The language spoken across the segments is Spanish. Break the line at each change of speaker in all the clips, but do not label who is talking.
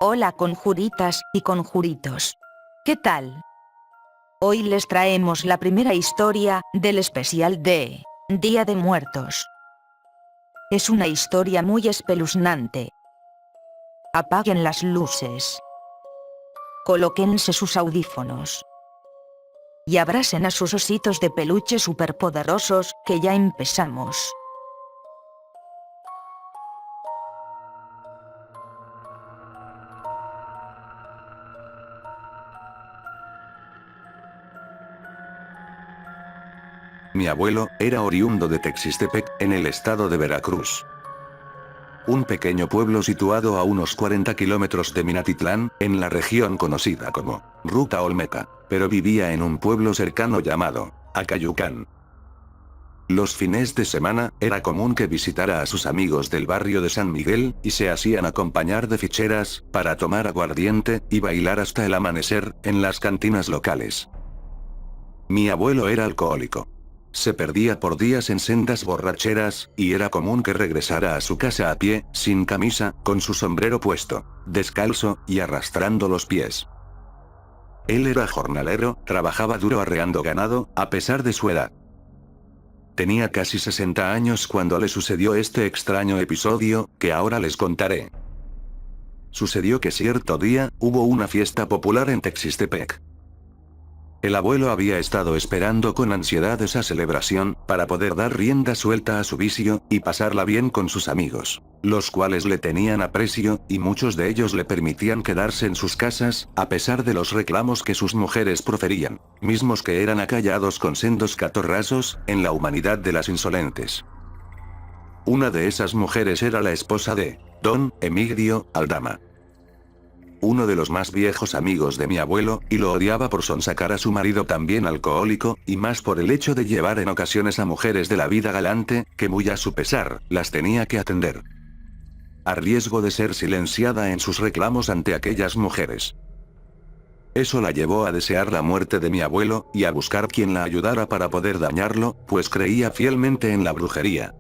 Hola conjuritas y conjuritos. ¿Qué tal? Hoy les traemos la primera historia del especial de Día de Muertos. Es una historia muy espeluznante. Apaguen las luces. Colóquense sus audífonos. Y abracen a sus ositos de peluche superpoderosos, que ya empezamos.
Mi abuelo era oriundo de Texistepec, en el estado de Veracruz. Un pequeño pueblo situado a unos 40 kilómetros de Minatitlán, en la región conocida como Ruta Olmeca, pero vivía en un pueblo cercano llamado Acayucán. Los fines de semana, era común que visitara a sus amigos del barrio de San Miguel, y se hacían acompañar de ficheras, para tomar aguardiente, y bailar hasta el amanecer, en las cantinas locales. Mi abuelo era alcohólico. Se perdía por días en sendas borracheras, y era común que regresara a su casa a pie, sin camisa, con su sombrero puesto, descalzo, y arrastrando los pies. Él era jornalero, trabajaba duro arreando ganado, a pesar de su edad. Tenía casi 60 años cuando le sucedió este extraño episodio, que ahora les contaré. Sucedió que cierto día, hubo una fiesta popular en Texistepec. El abuelo había estado esperando con ansiedad esa celebración, para poder dar rienda suelta a su vicio, y pasarla bien con sus amigos, los cuales le tenían aprecio, y muchos de ellos le permitían quedarse en sus casas, a pesar de los reclamos que sus mujeres proferían, mismos que eran acallados con sendos catorrazos, en la humanidad de las insolentes. Una de esas mujeres era la esposa de Don Emigdio Aldama, uno de los más viejos amigos de mi abuelo, y lo odiaba por sonsacar a su marido también alcohólico, y más por el hecho de llevar en ocasiones a mujeres de la vida galante, que muy a su pesar, las tenía que atender, a riesgo de ser silenciada en sus reclamos ante aquellas mujeres. Eso la llevó a desear la muerte de mi abuelo, y a buscar quien la ayudara para poder dañarlo, pues creía fielmente en la brujería.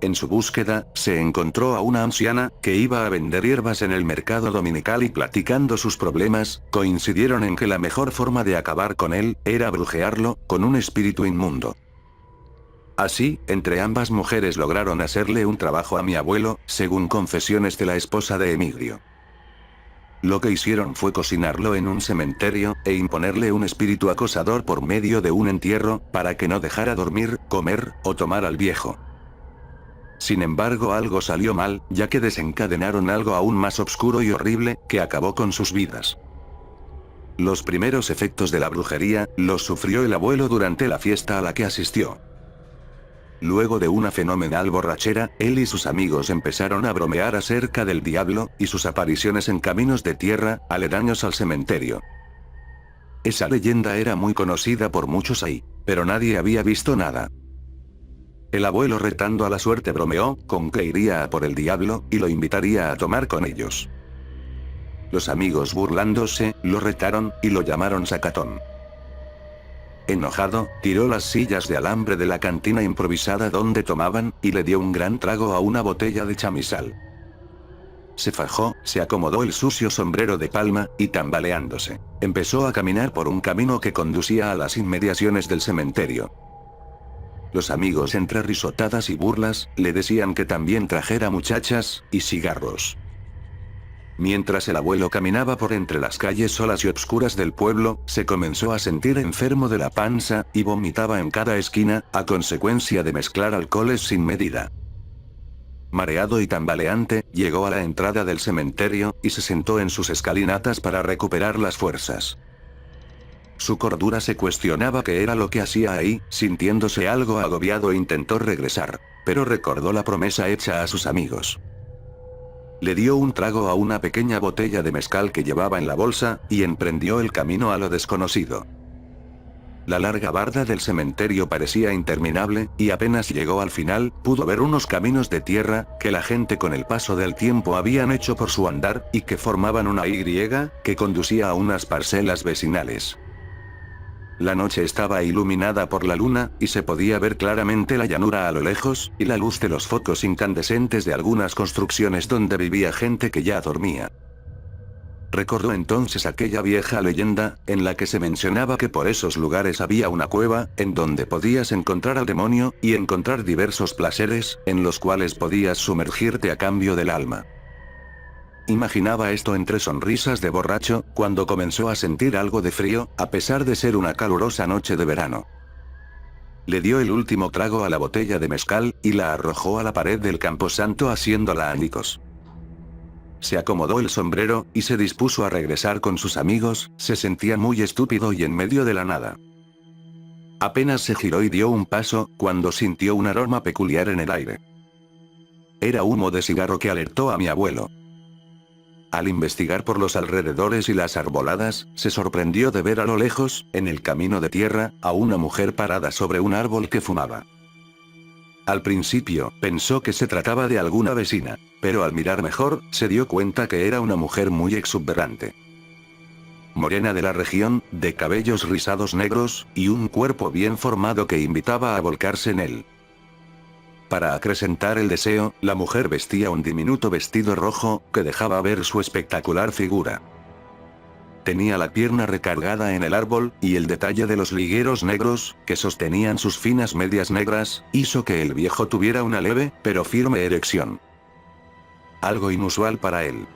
En su búsqueda, se encontró a una anciana, que iba a vender hierbas en el mercado dominical, y platicando sus problemas, coincidieron en que la mejor forma de acabar con él, era brujearlo, con un espíritu inmundo. Así, entre ambas mujeres lograron hacerle un trabajo a mi abuelo, según confesiones de la esposa de Emigdio. Lo que hicieron fue cocinarlo en un cementerio, e imponerle un espíritu acosador por medio de un entierro, para que no dejara dormir, comer, o tomar al viejo. Sin embargo, algo salió mal, ya que desencadenaron algo aún más oscuro y horrible, que acabó con sus vidas. Los primeros efectos de la brujería, los sufrió el abuelo durante la fiesta a la que asistió. Luego de una fenomenal borrachera, él y sus amigos empezaron a bromear acerca del diablo, y sus apariciones en caminos de tierra, aledaños al cementerio. Esa leyenda era muy conocida por muchos ahí, pero nadie había visto nada. El abuelo, retando a la suerte, bromeó con que iría a por el diablo, y lo invitaría a tomar con ellos. Los amigos, burlándose, lo retaron, y lo llamaron sacatón. Enojado, tiró las sillas de alambre de la cantina improvisada donde tomaban, y le dio un gran trago a una botella de chamizal. Se fajó, se acomodó el sucio sombrero de palma, y tambaleándose, empezó a caminar por un camino que conducía a las inmediaciones del cementerio. Los amigos, entre risotadas y burlas, le decían que también trajera muchachas, y cigarros. Mientras el abuelo caminaba por entre las calles solas y obscuras del pueblo, se comenzó a sentir enfermo de la panza, y vomitaba en cada esquina, a consecuencia de mezclar alcoholes sin medida. Mareado y tambaleante, llegó a la entrada del cementerio, y se sentó en sus escalinatas para recuperar las fuerzas. Su cordura se cuestionaba qué era lo que hacía ahí, sintiéndose algo agobiado intentó regresar, pero recordó la promesa hecha a sus amigos. Le dio un trago a una pequeña botella de mezcal que llevaba en la bolsa, y emprendió el camino a lo desconocido. La larga barda del cementerio parecía interminable, y apenas llegó al final, pudo ver unos caminos de tierra, que la gente con el paso del tiempo habían hecho por su andar, y que formaban una Y, que conducía a unas parcelas vecinales. La noche estaba iluminada por la luna, y se podía ver claramente la llanura a lo lejos, y la luz de los focos incandescentes de algunas construcciones donde vivía gente que ya dormía. Recordó entonces aquella vieja leyenda, en la que se mencionaba que por esos lugares había una cueva, en donde podías encontrar al demonio, y encontrar diversos placeres, en los cuales podías sumergirte a cambio del alma. Imaginaba esto entre sonrisas de borracho, cuando comenzó a sentir algo de frío, a pesar de ser una calurosa noche de verano. Le dio el último trago a la botella de mezcal, y la arrojó a la pared del camposanto haciéndola añicos. Se acomodó el sombrero, y se dispuso a regresar con sus amigos. Se sentía muy estúpido y en medio de la nada. Apenas se giró y dio un paso, cuando sintió un aroma peculiar en el aire. Era humo de cigarro que alertó a mi abuelo. Al investigar por los alrededores y las arboladas, se sorprendió de ver a lo lejos, en el camino de tierra, a una mujer parada sobre un árbol que fumaba. Al principio, pensó que se trataba de alguna vecina, pero al mirar mejor, se dio cuenta que era una mujer muy exuberante. Morena de la región, de cabellos rizados negros, y un cuerpo bien formado que invitaba a volcarse en él. Para acrecentar el deseo, la mujer vestía un diminuto vestido rojo, que dejaba ver su espectacular figura. Tenía la pierna recargada en el árbol, y el detalle de los ligueros negros, que sostenían sus finas medias negras, hizo que el viejo tuviera una leve, pero firme erección. Algo inusual para él.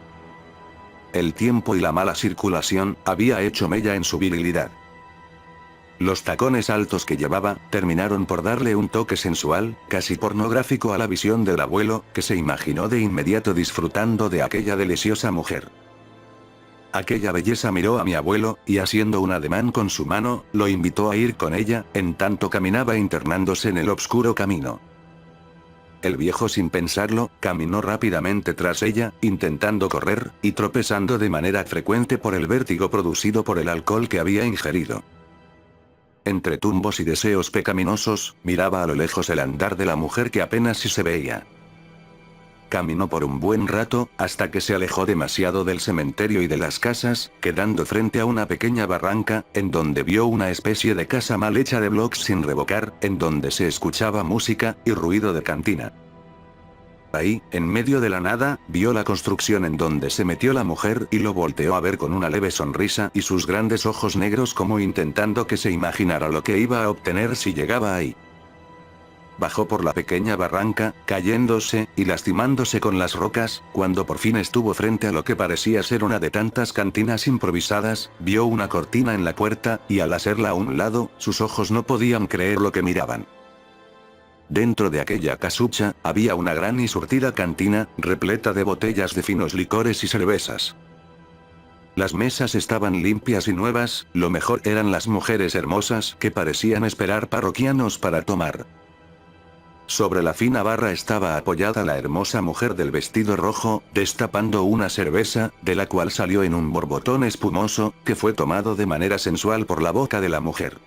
El tiempo y la mala circulación, había hecho mella en su virilidad. Los tacones altos que llevaba, terminaron por darle un toque sensual, casi pornográfico a la visión del abuelo, que se imaginó de inmediato disfrutando de aquella deliciosa mujer. Aquella belleza miró a mi abuelo, y haciendo un ademán con su mano, lo invitó a ir con ella, en tanto caminaba internándose en el oscuro camino. El viejo sin pensarlo, caminó rápidamente tras ella, intentando correr, y tropezando de manera frecuente por el vértigo producido por el alcohol que había ingerido. Entre tumbos y deseos pecaminosos, miraba a lo lejos el andar de la mujer que apenas si se veía. Caminó por un buen rato, hasta que se alejó demasiado del cementerio y de las casas, quedando frente a una pequeña barranca, en donde vio una especie de casa mal hecha de bloques sin revocar, en donde se escuchaba música, y ruido de cantina. Ahí, en medio de la nada, vio la construcción en donde se metió la mujer y lo volteó a ver con una leve sonrisa y sus grandes ojos negros como intentando que se imaginara lo que iba a obtener si llegaba ahí. Bajó por la pequeña barranca, cayéndose, y lastimándose con las rocas, cuando por fin estuvo frente a lo que parecía ser una de tantas cantinas improvisadas, vio una cortina en la puerta, y al hacerla a un lado, sus ojos no podían creer lo que miraban. Dentro de aquella casucha, había una gran y surtida cantina, repleta de botellas de finos licores y cervezas. Las mesas estaban limpias y nuevas, lo mejor eran las mujeres hermosas que parecían esperar parroquianos para tomar. Sobre la fina barra estaba apoyada la hermosa mujer del vestido rojo, destapando una cerveza, de la cual salió en un borbotón espumoso, que fue tomado de manera sensual por la boca de la mujer.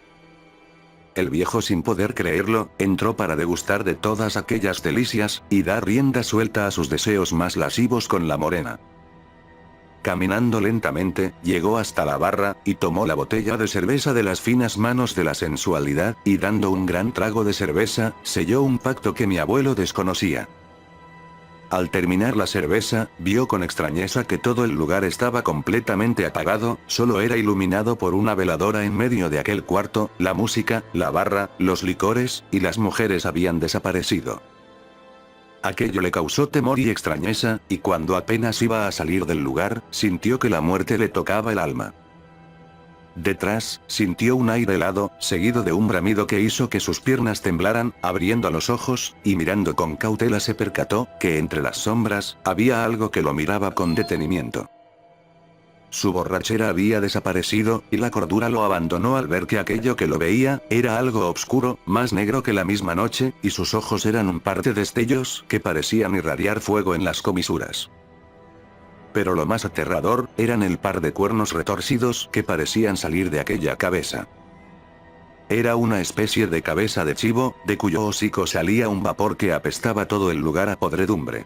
El viejo, sin poder creerlo, entró para degustar de todas aquellas delicias, y dar rienda suelta a sus deseos más lascivos con la morena. Caminando lentamente, llegó hasta la barra, y tomó la botella de cerveza de las finas manos de la sensualidad, y dando un gran trago de cerveza, selló un pacto que mi abuelo desconocía. Al terminar la cerveza, vio con extrañeza que todo el lugar estaba completamente apagado, solo era iluminado por una veladora en medio de aquel cuarto, la música, la barra, los licores, y las mujeres habían desaparecido. Aquello le causó temor y extrañeza, y cuando apenas iba a salir del lugar, sintió que la muerte le tocaba el alma. Detrás, sintió un aire helado, seguido de un bramido que hizo que sus piernas temblaran. Abriendo los ojos, y mirando con cautela, se percató, que entre las sombras, había algo que lo miraba con detenimiento. Su borrachera había desaparecido, y la cordura lo abandonó al ver que aquello que lo veía, era algo oscuro, más negro que la misma noche, y sus ojos eran un par de destellos, que parecían irradiar fuego en las comisuras. Pero lo más aterrador, eran el par de cuernos retorcidos que parecían salir de aquella cabeza. Era una especie de cabeza de chivo, de cuyo hocico salía un vapor que apestaba todo el lugar a podredumbre.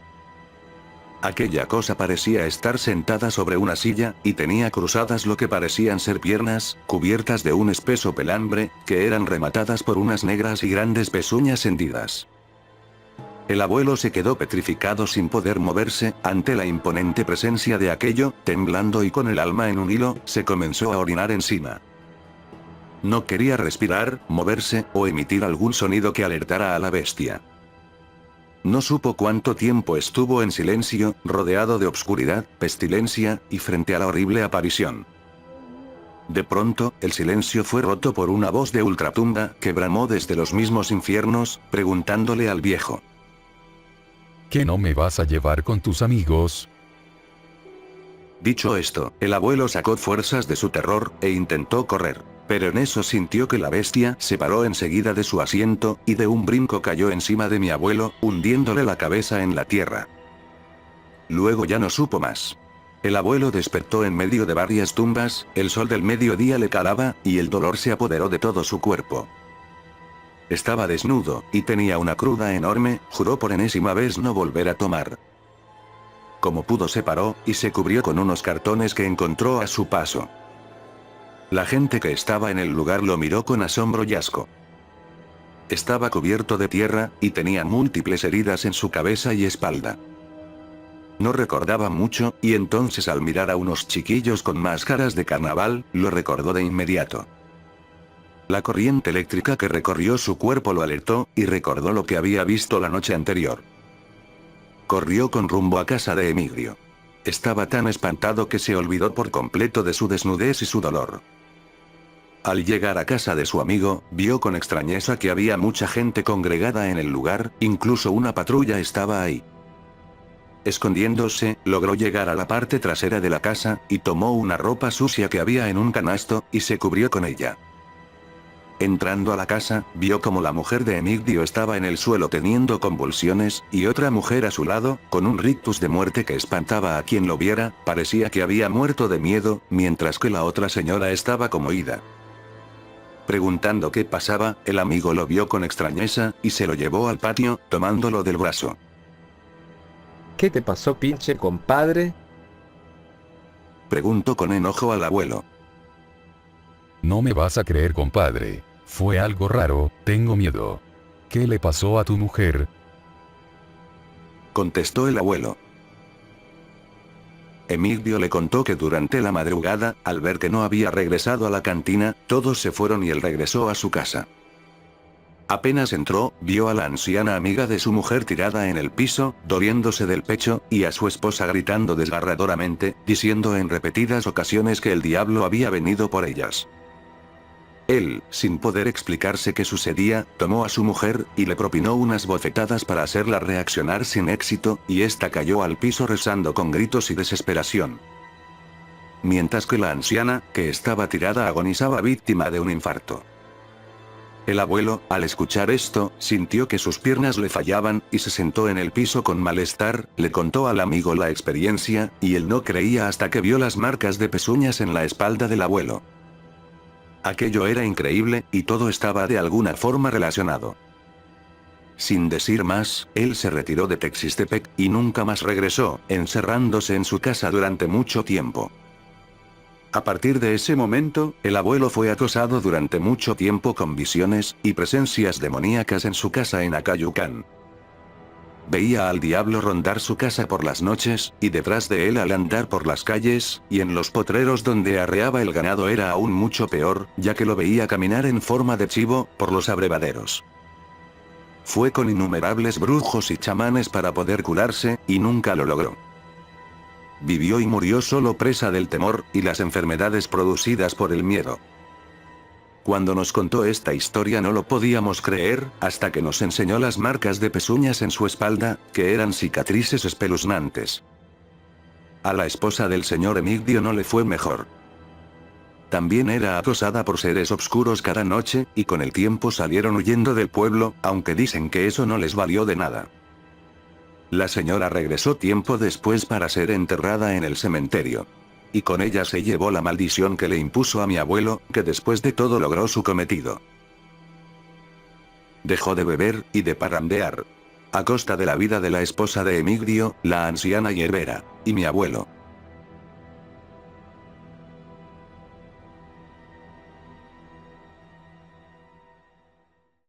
Aquella cosa parecía estar sentada sobre una silla, y tenía cruzadas lo que parecían ser piernas, cubiertas de un espeso pelambre, que eran rematadas por unas negras y grandes pezuñas hendidas. El abuelo se quedó petrificado sin poder moverse, ante la imponente presencia de aquello, temblando y con el alma en un hilo, se comenzó a orinar encima. No quería respirar, moverse, o emitir algún sonido que alertara a la bestia. No supo cuánto tiempo estuvo en silencio, rodeado de obscuridad, pestilencia, y frente a la horrible aparición. De pronto, el silencio fue roto por una voz de ultratumba, que bramó desde los mismos infiernos, preguntándole al viejo:
¿Que no me vas a llevar con tus amigos?
Dicho esto, el abuelo sacó fuerzas de su terror, e intentó correr. Pero en eso sintió que la bestia se paró enseguida de su asiento, y de un brinco cayó encima de mi abuelo, hundiéndole la cabeza en la tierra. Luego ya no supo más. El abuelo despertó en medio de varias tumbas, el sol del mediodía le calaba, y el dolor se apoderó de todo su cuerpo. Estaba desnudo, y tenía una cruda enorme, juró por enésima vez no volver a tomar. Como pudo se paró, y se cubrió con unos cartones que encontró a su paso. La gente que estaba en el lugar lo miró con asombro y asco. Estaba cubierto de tierra, y tenía múltiples heridas en su cabeza y espalda. No recordaba mucho, y entonces al mirar a unos chiquillos con máscaras de carnaval, lo recordó de inmediato. La corriente eléctrica que recorrió su cuerpo lo alertó, y recordó lo que había visto la noche anterior. Corrió con rumbo a casa de Emigdio. Estaba tan espantado que se olvidó por completo de su desnudez y su dolor. Al llegar a casa de su amigo, vio con extrañeza que había mucha gente congregada en el lugar, incluso una patrulla estaba ahí. Escondiéndose, logró llegar a la parte trasera de la casa, y tomó una ropa sucia que había en un canasto, y se cubrió con ella. Entrando a la casa, vio como la mujer de Emigdio estaba en el suelo teniendo convulsiones, y otra mujer a su lado, con un rictus de muerte que espantaba a quien lo viera, parecía que había muerto de miedo, mientras que la otra señora estaba como ida. Preguntando qué pasaba, el amigo lo vio con extrañeza, y se lo llevó al patio, tomándolo del brazo.
¿Qué te pasó, pinche compadre?
Preguntó con enojo al abuelo.
No me vas a creer, compadre. Fue algo raro, tengo miedo. ¿Qué le pasó a tu mujer?
Contestó el abuelo. Emigdio le contó que durante la madrugada, al ver que no había regresado a la cantina, todos se fueron y él regresó a su casa. Apenas entró, vio a la anciana amiga de su mujer tirada en el piso, doliéndose del pecho, y a su esposa gritando desgarradoramente, diciendo en repetidas ocasiones que el diablo había venido por ellas. Él, sin poder explicarse qué sucedía, tomó a su mujer, y le propinó unas bofetadas para hacerla reaccionar sin éxito, y ésta cayó al piso rezando con gritos y desesperación. Mientras que la anciana, que estaba tirada, agonizaba víctima de un infarto. El abuelo, al escuchar esto, sintió que sus piernas le fallaban, y se sentó en el piso con malestar, le contó al amigo la experiencia, y él no creía hasta que vio las marcas de pezuñas en la espalda del abuelo. Aquello era increíble, y todo estaba de alguna forma relacionado. Sin decir más, él se retiró de Texistepec, y nunca más regresó, encerrándose en su casa durante mucho tiempo. A partir de ese momento, el abuelo fue acosado durante mucho tiempo con visiones, y presencias demoníacas en su casa en Acayucán. Veía al diablo rondar su casa por las noches, y detrás de él al andar por las calles, y en los potreros donde arreaba el ganado era aún mucho peor, ya que lo veía caminar en forma de chivo, por los abrevaderos. Fue con innumerables brujos y chamanes para poder curarse, y nunca lo logró. Vivió y murió solo presa del temor, y las enfermedades producidas por el miedo. Cuando nos contó esta historia no lo podíamos creer, hasta que nos enseñó las marcas de pezuñas en su espalda, que eran cicatrices espeluznantes. A la esposa del señor Emigdio no le fue mejor. También era acosada por seres oscuros cada noche, y con el tiempo salieron huyendo del pueblo, aunque dicen que eso no les valió de nada. La señora regresó tiempo después para ser enterrada en el cementerio. Y con ella se llevó la maldición que le impuso a mi abuelo, que después de todo logró su cometido. Dejó de beber, y de parrandear. A costa de la vida de la esposa de Emigdio, la anciana hierbera, y mi abuelo.